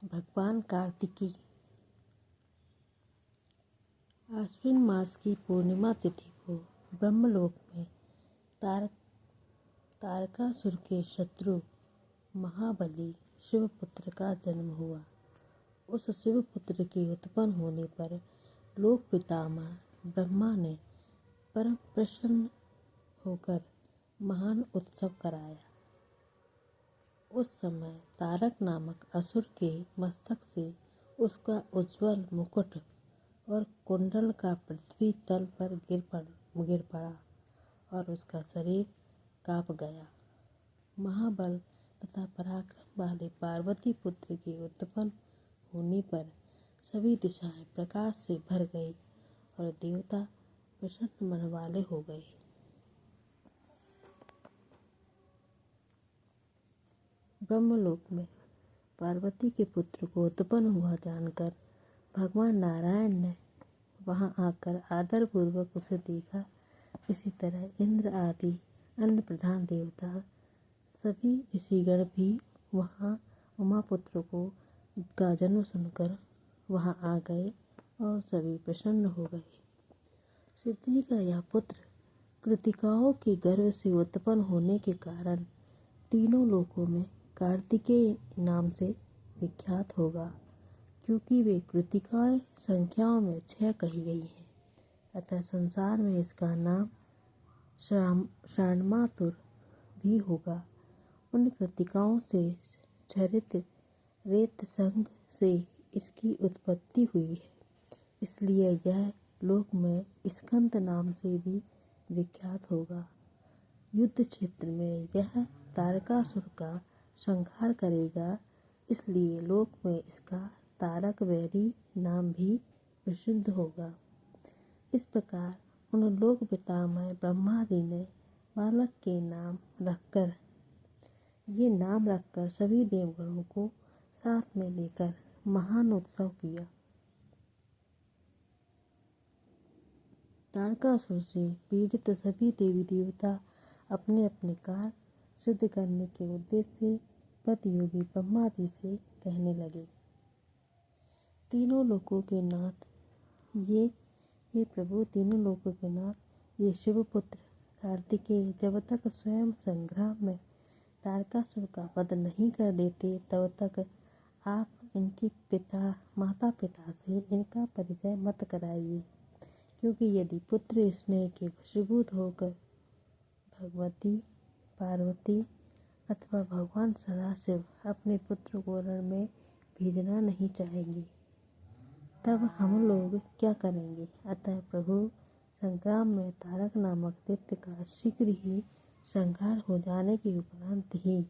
भगवान कार्तिकी। आश्विन मास की पूर्णिमा तिथि को ब्रह्मलोक में तारकासुर के शत्रु महाबली शिवपुत्र का जन्म हुआ। उस शिवपुत्र के उत्पन्न होने पर लोक पितामह ब्रह्मा ने परम प्रसन्न होकर महान उत्सव कराया। उस समय तारक नामक असुर के मस्तक से उसका उज्ज्वल मुकुट और कुंडल का पृथ्वी तल पर गिर पड़ा और उसका शरीर कांप गया। महाबल तथा पराक्रम वाले पार्वती पुत्र के उत्पन्न होने पर सभी दिशाएं प्रकाश से भर गई और देवता प्रसन्न मन वाले हो गए। ब्रह्मलोक में पार्वती के पुत्र को उत्पन्न हुआ जानकर भगवान नारायण ने वहां आकर आदर पूर्वक उसे देखा। इसी तरह इंद्र आदि अन्य प्रधान देवता सभी ऋषिगण भी वहां उमा पुत्र का जन्म सुनकर वहां आ गए और सभी प्रसन्न हो गए। शिव जी का यह पुत्र कृतिकाओं के गर्भ से उत्पन्न होने के कारण तीनों लोकों में कार्तिकेय नाम से विख्यात होगा, क्योंकि वे कृतिकाएं संख्याओं में 6 कही गई हैं। अतः संसार में इसका नाम षाण्मातुर भी होगा। उन कृतिकाओं से क्षरित रेत संघ से इसकी उत्पत्ति हुई है, इसलिए यह लोक में स्कंद नाम से भी विख्यात होगा। युद्ध क्षेत्र में यह तारकासुर का संहार करेगा, इसलिए लोक में इसका तारक वैरी नाम भी प्रसिद्ध होगा। इस प्रकार उन लोक पितामह ब्रह्मादि ने बालक के नाम रखकर सभी देवगणों को साथ में लेकर महान उत्सव किया। तारकासुर से पीड़ित सभी देवी देवता अपने अपने कार्य सिद्ध करने के उद्देश्य से पदयोगी ब्रह्मादि से कहने लगे, तीनों लोकों के नाथ ये प्रभु, तीनों लोकों के नाथ ये शिवपुत्र कार्तिकेय जब तक स्वयं संग्राम में तारकासुर का वध नहीं कर देते तब तक आप इनके माता पिता से इनका परिचय मत कराइए, क्योंकि यदि पुत्र स्नेह के वशीभूत होकर भगवती पार्वती अथवा भगवान सदाशिव अपने पुत्र को रण में भेजना नहीं चाहेंगे, तब हम लोग क्या करेंगे। अतः प्रभु संग्राम में तारक नामक दैत्य का शीघ्र ही संहार हो जाने के उपरांत ही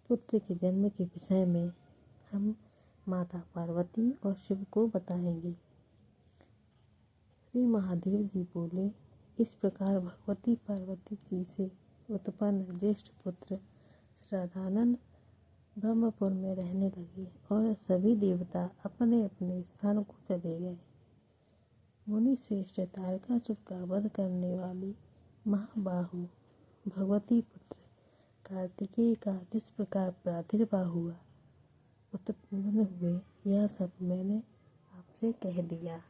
पुत्र के जन्म के विषय में हम माता पार्वती और शिव को बताएंगे। श्री महादेव जी बोले, इस प्रकार भगवती पार्वती जी से उत्पन्न ज्येष्ठ पुत्र श्रद्धानंद ब्रह्मपुर में रहने लगे और सभी देवता अपने अपने स्थान को चले गए। मुनि श्रेष्ठ तारकासुर का वध करने वाली महाबाहु भगवती पुत्र कार्तिकेय का जिस प्रकार प्रादुर्भाव हुआ उत्पन्न हुए, यह सब मैंने आपसे कह दिया।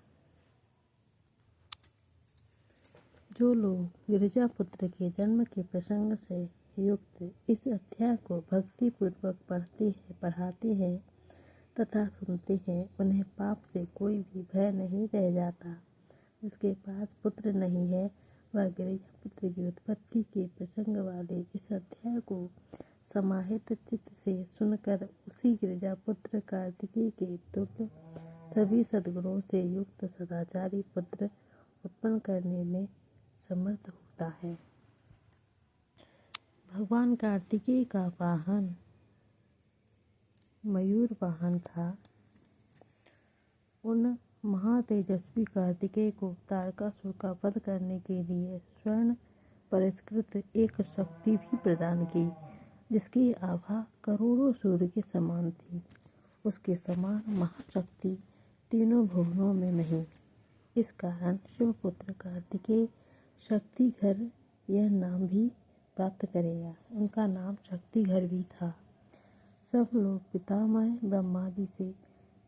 जो लोग गिरिजा पुत्र के जन्म के प्रसंग से युक्त इस अध्याय को भक्ति पूर्वक पढ़ाते हैं तथा सुनते हैं, उन्हें पाप से कोई भी भय नहीं रह जाता। जिसके पास पुत्र नहीं है वह गिरिजा पुत्र की उत्पत्ति के प्रसंग वाले इस अध्याय को समाहित चित्त से सुनकर उसी गिरिजा पुत्र कार्तिकेय के तुल्य सभी सद्गुणों से युक्त सदाचारी पुत्र उत्पन्न करने में समर्थ होता है। भगवान कार्तिकेय का वाहन मयूर वाहन था। उन महातेजस्वी कार्तिकेय को तारकासुर का वध करने के लिए स्वर्ण परिष्कृत एक शक्ति भी प्रदान की, जिसकी आभा करोड़ों सूर्य के समान थी। उसके समान महाशक्ति तीनों भुवनों में नहीं। इस कारण शिवपुत्र कार्तिकेय शक्तिघर यह नाम भी प्राप्त करेगा। उनका नाम शक्तिघर भी था। सब लोग पितामह ब्रह्मादि से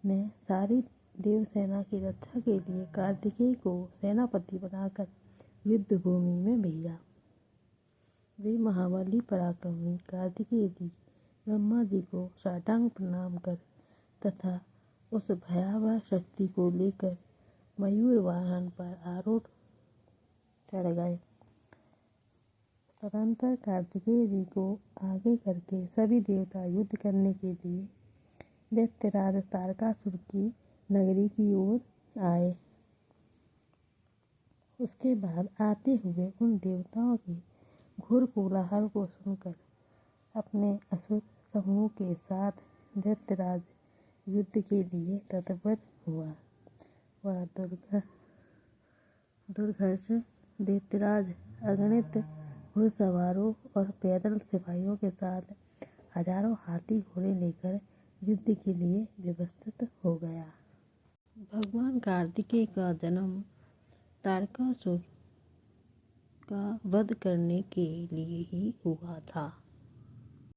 ने सारी देव सेना की रक्षा के लिए कार्तिकेय को सेनापति बनाकर युद्ध भूमि में भेजा। वे महाबली पराक्रमी कार्तिकेय जी ब्रह्मा जी को साष्टांग प्रणाम कर तथा उस भयावह शक्ति को लेकर मयूर वाहन पर आरूढ़ चढ़ गए। तदंतर कार्तिकेय जी को आगे करके सभी देवता युद्ध करने के लिए दैत्यराज तारकासुर की नगरी की ओर आए। उसके बाद आते हुए उन देवताओं के घोर कोलाहल को सुनकर अपने असुर समूह के साथ दैत्यराज युद्ध के लिए तत्पर हुआ। वह दुर्धर्ष दैत्यराज अगणित घुड़सवारों और पैदल सिपाहियों के साथ हजारों हाथी घोड़े लेकर युद्ध के लिए व्यवस्थित हो गया। भगवान कार्तिकेय का जन्म तारकासुर का वध करने के लिए ही हुआ था।